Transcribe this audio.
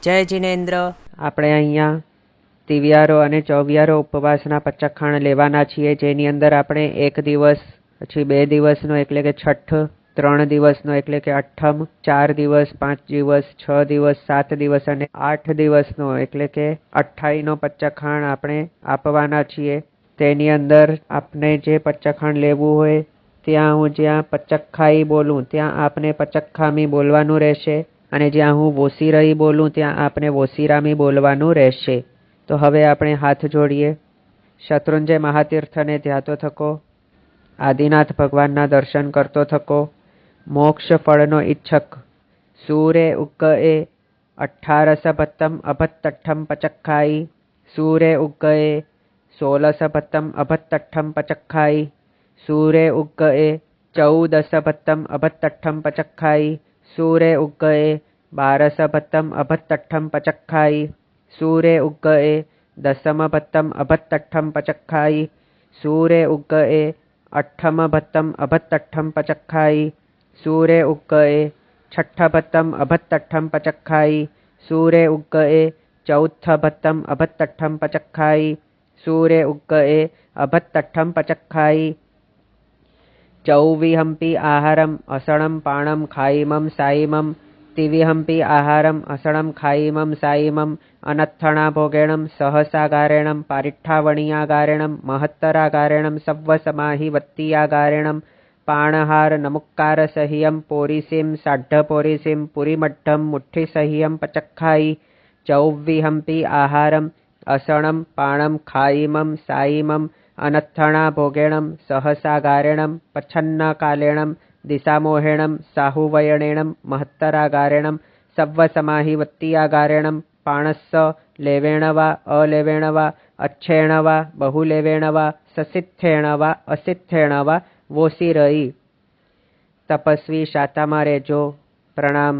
જય જિનેન્દ્ર। આપણે અહીંયા તિવિયારો અને ચોવિયારો ઉપવાસના પચખાણ લેવાના છીએ, જેની અંદર આપણે 1 દિવસ, પછી 2 દિવસનો એટલે કે છઠ્ઠ, 3 દિવસનો એટલે કે અઠ્ઠમ, 4 દિવસ, 5 દિવસ, 6 દિવસ, 7 દિવસ અને 8 દિવસનો એટલે કે 28નો પચખાણ આપણે આપવાના છીએ। તેની અંદર આપણે જે પચખાણ લેવું હોય ત્યાં હું જ્યાં પચખાઈ બોલું ત્યાં આપને પચખામી બોલવાનું રહેશે, અને જ્યાં હું વોસીરઈ બોલું ત્યાં આપને વોસીરામી બોલવાનું રહેશે। તો હવે આપણે હાથ જોડીએ, શત્રુંજય મહાતીર્થને ધ્યાતો થકો, આદિનાથ ભગવાનના દર્શન કરતો થકો, મોક્ષ ફળનો ઈચ્છક સૂરે ઉગ્ગએ 18 ભત્તમ અભત્તઠ્ઠમ પચખાઈ, સૂરે ઉગ્ગએ 16 ભત્તમ અભત્તઠ્ઠમ પચખાઈ, સૂરે ઉગ્ગએ 14 ભત્તમ અભત્તઠ્ઠમ પચખાઈ, સૂરે ઉગ્ગએ 12 ભત્તમ અભત્તઠ્ઠમ પચખાઈ, સૂરે ઉગ્ગએ 10 ભત્તમ અભત્તઠ્ઠમ પચખાઈ, સૂરે ઉગ્ગએ 8 ભત્તમ અભત્તઠ્ઠમ પચખાઈ, સૂરે ઉગ્ગએ 6 ભત્તમ અભત્તઠ્ઠમ પચખાઈ, સૂરે ઉગ્ગએ 14 ભત્તમ અભત્તઠ્ઠમ પચખાઈ, સૂરે ઉગ્ગએ અભત્તઠ્ઠમ પચખાઈ, ચૌવિહંપી આહારમ અસણમ પાણમ ખાઈમમ સાઈમમ, તિવિહંપી આહારમ અસણમ ખાઈમમ સાઈમમ, અનત્થણા ભોગેણમ સહસાગારેણમ પારિઠ્ઠાવણિયાગારેણમ મહત્તરાગારેણમ સવ્વસમાહિ વત્તિયાગારેણમ, પાણહાર નમુક્કાર સહિયમ પોરીસીમ સાઢ્ઢ પોરીસીમ પુરીમઠ્ઠમ મુઠ્ઠિસહિયમ પચખાઈ, ચૌવિહંપી આહારમ અસણમ પાણમ ખાઈમમ સાઈમમ, અનત્થણા ભોગેણમ સહસાગારેણમ પચ્છન્નકાલેણમ દિશામોહેણમ સાહુવયણેણમ મહત્તરાગારેણમ સવ્વસમાહિ વત્તિયાગારેણમ, પાણસ્સ લેવેણ વા અલેવેણ વા अच्छेण वा बहुलेवेण वा ससित्थेण वा असित्थेण वा वोसीरई। तपस्वी शाताમાં રહેજો। प्रणाम।